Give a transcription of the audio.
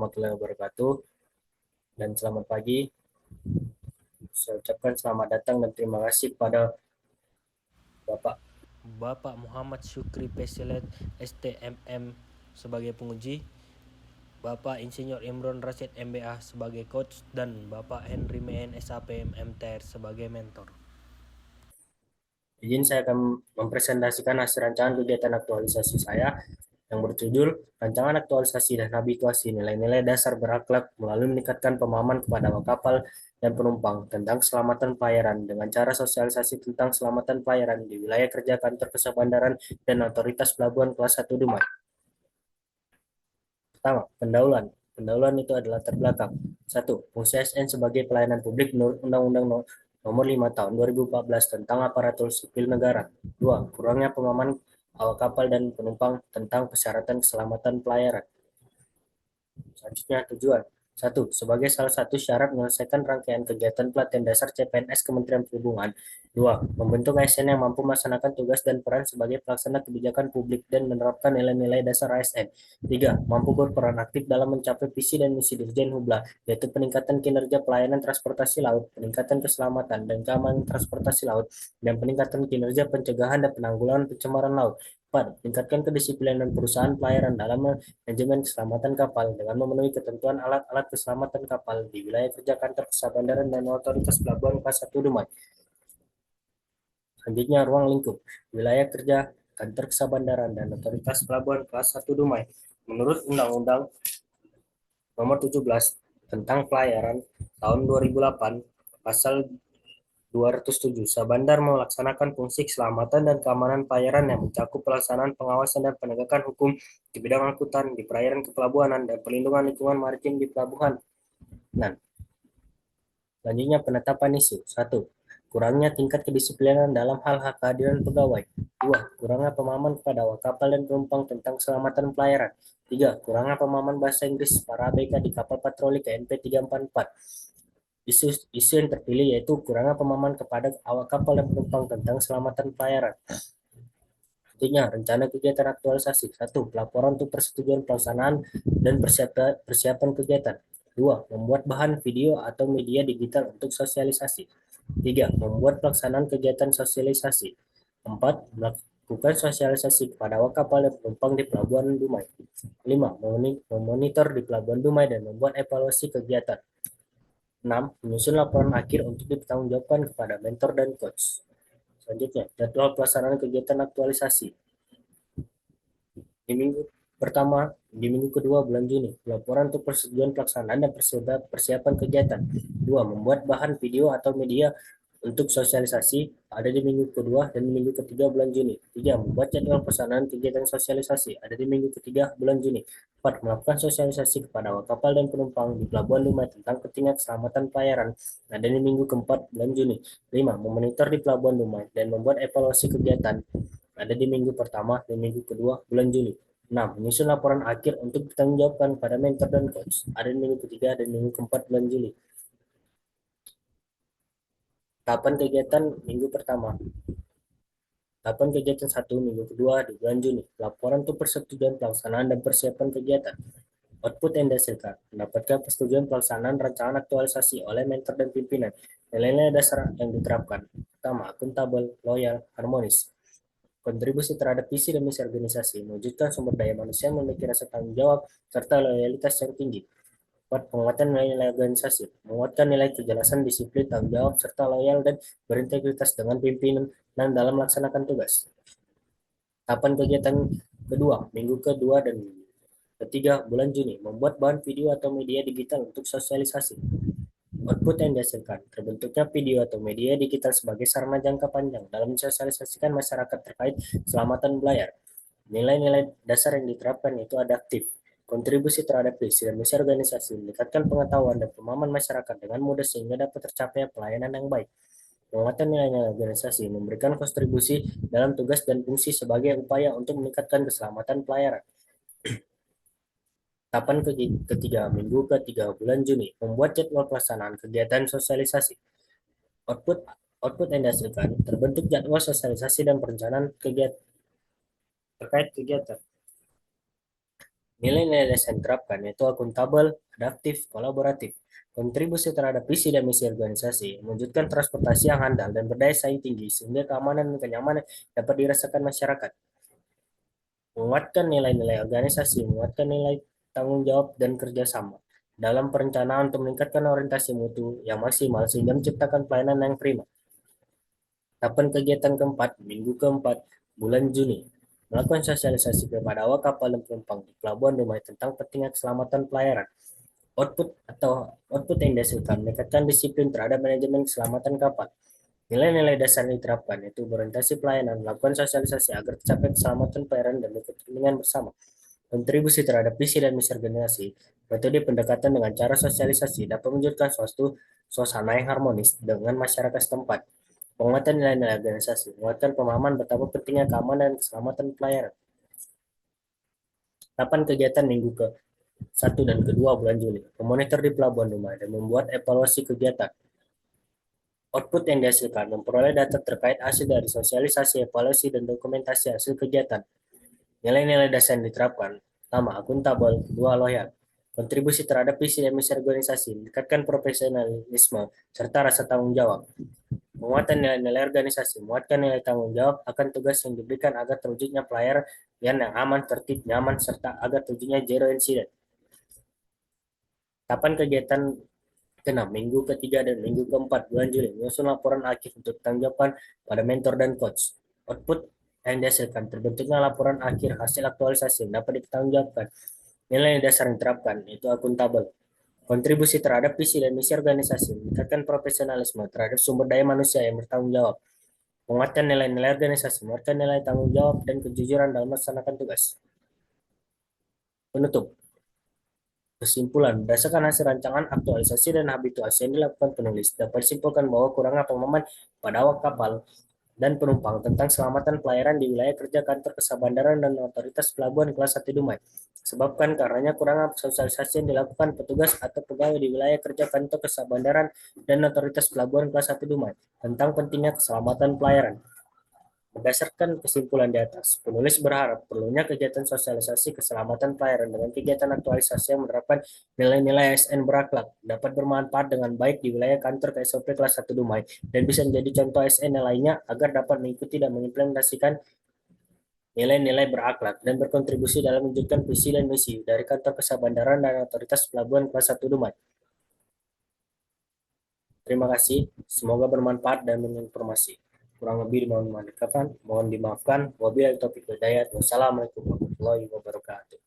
Warahmatullahi wabarakatuh dan selamat pagi. Saya ucapkan selamat datang dan terima kasih kepada Bapak Bapak Muhammad Syukri Peselet STMM sebagai penguji, Bapak Insinyur Imron Rasyid MBA sebagai coach, dan Bapak Henry Meen SAPM MTR sebagai mentor. Izin saya akan mempresentasikan hasil rancangan kegiatan aktualisasi saya yang berjudul Rancangan Aktualisasi dan Habituasi Nilai-Nilai Dasar Berakhlak melalui meningkatkan pemahaman kepada awak kapal dan penumpang tentang keselamatan pelayaran dengan cara sosialisasi tentang keselamatan pelayaran di wilayah kerja kantor Kesah Bandaran dan Otoritas Pelabuhan Kelas 1 Dumai. Pertama, pendahuluan. Pendahuluan itu adalah latar belakang. Satu, fungsi ASN sebagai pelayanan publik menurut Undang-Undang Nomor 5 Tahun 2014 tentang Aparatur Sipil Negara. Dua, kurangnya pemahaman awak kapal dan penumpang tentang persyaratan keselamatan pelayaran. Selanjutnya tujuan. Satu, sebagai salah satu syarat menyelesaikan rangkaian kegiatan pelatihan dasar CPNS Kementerian Perhubungan. Dua, membentuk ASN yang mampu melaksanakan tugas dan peran sebagai pelaksana kebijakan publik dan menerapkan nilai-nilai dasar ASN. Tiga, mampu berperan aktif dalam mencapai visi dan misi Dirjen Hubla, yaitu peningkatan kinerja pelayanan transportasi laut, peningkatan keselamatan dan keamanan transportasi laut, dan peningkatan kinerja pencegahan dan penanggulangan pencemaran laut. 4. Tingkatkan kedisiplinan perusahaan pelayaran dalam manajemen keselamatan kapal dengan memenuhi ketentuan alat-alat keselamatan kapal di wilayah kerja kantor Kesah Bandaran dan Otoritas Pelabuhan Kelas 1 Dumai. Selanjutnya, ruang lingkup wilayah kerja kantor Kesah Bandaran dan Otoritas Pelabuhan Kelas 1 Dumai. Menurut Undang-Undang Nomor 17 tentang Pelayaran tahun 2008, Pasal 207, Sabandar melaksanakan fungsi keselamatan dan keamanan pelayaran yang mencakup pelaksanaan pengawasan dan penegakan hukum di bidang angkutan di perairan kepelabuhanan dan perlindungan lingkungan maritim di pelabuhan. Nah, selanjutnya penetapan isu. Satu, kurangnya tingkat kedisiplinan dalam hal hak kehadiran pegawai. Dua, kurangnya pemahaman kepada awak kapal dan penumpang tentang keselamatan pelayaran. Tiga, kurangnya pemahaman bahasa Inggris para ABK di kapal patroli KNP 344. Isu yang terpilih yaitu kurangnya pemahaman kepada awak kapal dan penumpang tentang keselamatan pelayaran. Artinya, rencana kegiatan aktualisasi. Satu, pelaporan untuk persetujuan pelaksanaan dan persiapan kegiatan. Dua, membuat bahan video atau media digital untuk sosialisasi. Tiga, membuat pelaksanaan kegiatan sosialisasi. Empat, melakukan sosialisasi kepada awak kapal dan penumpang di Pelabuhan Dumai. Lima, memonitor di Pelabuhan Dumai dan membuat evaluasi kegiatan. 6. Menyusun laporan akhir untuk dipertanggungjawabkan kepada mentor dan coach. Selanjutnya, jadwal pelaksanaan kegiatan aktualisasi. Di minggu pertama, di minggu kedua bulan Juni, laporan untuk persetujuan pelaksanaan dan persiapan kegiatan. 2. Membuat bahan video atau media untuk sosialisasi ada di minggu kedua dan minggu ketiga bulan Juni. 3. Membuat jadwal pelaksanaan kegiatan sosialisasi ada di minggu ketiga bulan Juni. 4. Melakukan sosialisasi kepada awak kapal dan penumpang di Pelabuhan Dumai tentang pentingnya keselamatan pelayaran ada di minggu keempat bulan Juni. 5. Memonitor di Pelabuhan Dumai dan membuat evaluasi kegiatan ada di minggu pertama dan minggu kedua bulan Juni. 6. Menyusun laporan akhir untuk ditanggungjawabkan pada mentor dan coach ada di minggu ketiga dan minggu keempat bulan Juli. Tahapan kegiatan minggu pertama. Tahapan kegiatan 1 minggu kedua di bulan Juni. Laporan untuk persetujuan pelaksanaan dan persiapan kegiatan. Output yang dihasilkan. Mendapatkan persetujuan pelaksanaan rancangan aktualisasi oleh mentor dan pimpinan. Nilai-nilai dasar yang diterapkan. Pertama, akuntabel, loyal, harmonis. Kontribusi terhadap visi dan misi organisasi. Mewujudkan sumber daya manusia yang memiliki rasa tanggung jawab serta loyalitas yang tinggi. 4. Penguatan nilai-nilai organisasi. Menguatkan nilai kejelasan, disiplin, tanggung jawab, serta loyal dan berintegritas dengan pimpinan dan dalam melaksanakan tugas. Tahapan kegiatan kedua, minggu kedua dan ketiga bulan Juni. Membuat bahan video atau media digital untuk sosialisasi. Output yang dihasilkan. Terbentuknya video atau media digital sebagai sarana jangka panjang dalam mensosialisasikan masyarakat terkait keselamatan belayar. Nilai-nilai dasar yang diterapkan itu adaptif, kontribusi terhadap visi dan misi organisasi, meningkatkan pengetahuan dan pemahaman masyarakat dengan mudah sehingga dapat tercapai pelayanan yang baik. Penguatan nilai-nilai organisasi memberikan kontribusi dalam tugas dan fungsi sebagai upaya untuk meningkatkan keselamatan pelayaran. Tahapan ketiga, minggu ketiga bulan Juni, membuat jadwal pelaksanaan kegiatan sosialisasi. Output output yang dihasilkan, terbentuk jadwal sosialisasi dan perencanaan kegiatan terkait kegiatan. Nilai-nilai dasar yang diterapkan yaitu akuntabel, adaptif, kolaboratif, kontribusi terhadap visi dan misi organisasi, mewujudkan transportasi yang handal dan berdaya saing tinggi sehingga keamanan dan kenyamanan dapat dirasakan masyarakat, menguatkan nilai-nilai organisasi, menguatkan nilai tanggung jawab dan kerjasama dalam perencanaan untuk meningkatkan orientasi mutu yang maksimal sehingga menciptakan pelayanan yang prima. Tahapan kegiatan keempat, minggu keempat, bulan Juni, melakukan sosialisasi kepada awak kapal dan penumpang di Pelabuhan Dumai tentang pentingnya keselamatan pelayaran. Output yang dihasilkan meningkatkan disiplin terhadap manajemen keselamatan kapal. Nilai-nilai dasar yang diterapkan yaitu berorientasi pelayanan, melakukan sosialisasi agar tercapai keselamatan pelayaran dan kepentingan bersama. Kontribusi terhadap visi dan misi organisasi, metode pendekatan dengan cara sosialisasi dapat mewujudkan suatu suasana yang harmonis dengan masyarakat setempat. Penguatan nilai-nilai organisasi, menguatkan pemahaman betapa pentingnya keamanan dan keselamatan pelayaran. Tahapan kegiatan minggu ke-1 dan kedua bulan Juli, memonitor di Pelabuhan Dumai dan membuat evaluasi kegiatan. Output yang dihasilkan memperoleh data terkait hasil dari sosialisasi, evaluasi, dan dokumentasi hasil kegiatan. Nilai-nilai dasar yang diterapkan, pertama, akuntabel, kedua, loyal. Kontribusi terhadap visi dan misi organisasi, meningkatkan profesionalisme, serta rasa tanggung jawab. Menguatkan nilai-nilai organisasi, menguatkan nilai tanggung jawab akan tugas yang diberikan agar terwujudnya pelayaran yang aman, tertib, nyaman, serta agar terwujudnya zero incident. Kapan kegiatan ke-6, minggu ketiga dan minggu keempat bulan Juli, menyusun laporan akhir untuk tanggapan pada mentor dan coach. Output yang dihasilkan terbentuknya laporan akhir hasil aktualisasi yang dapat dipertanggungjawabkan. Nilai dasar yang diterapkan itu akuntabel. Kontribusi terhadap visi dan misi organisasi, meningkatkan profesionalisme terhadap sumber daya manusia yang bertanggung jawab, menguatkan nilai-nilai organisasi, menguatkan nilai tanggung jawab dan kejujuran dalam melaksanakan tugas. Penutup. Kesimpulan, berdasarkan hasil rancangan aktualisasi dan habituasi yang dilakukan penulis, dapat disimpulkan bahwa kurangnya pemahaman pada awak kapal dan penumpang tentang keselamatan pelayaran di wilayah kerja kantor kesabandaran dan otoritas pelabuhan kelas 1 Dumai. Sebabkan karenanya kurangnya sosialisasi yang dilakukan petugas atau pegawai di wilayah kerja kantor kesabandaran dan otoritas pelabuhan kelas 1 Dumai tentang pentingnya keselamatan pelayaran. Berdasarkan kesimpulan di atas, penulis berharap perlunya kegiatan sosialisasi keselamatan pelayaran dengan kegiatan aktualisasi yang menerapkan nilai-nilai ASN berakhlak dapat bermanfaat dengan baik di wilayah kantor KSOP kelas 1 Dumai dan bisa menjadi contoh ASN yang lainnya agar dapat mengikuti dan mengimplementasikan nilai-nilai berakhlak dan berkontribusi dalam mewujudkan visi dan misi dari kantor kesabandaran dan otoritas pelabuhan kelas 1 Dumai. Terima kasih, semoga bermanfaat dan menginformasi. Kurang lebih mohon dimaafkan. Wabillahi taufiq wal hidayah. Wassalamualaikum warahmatullahi wabarakatuh.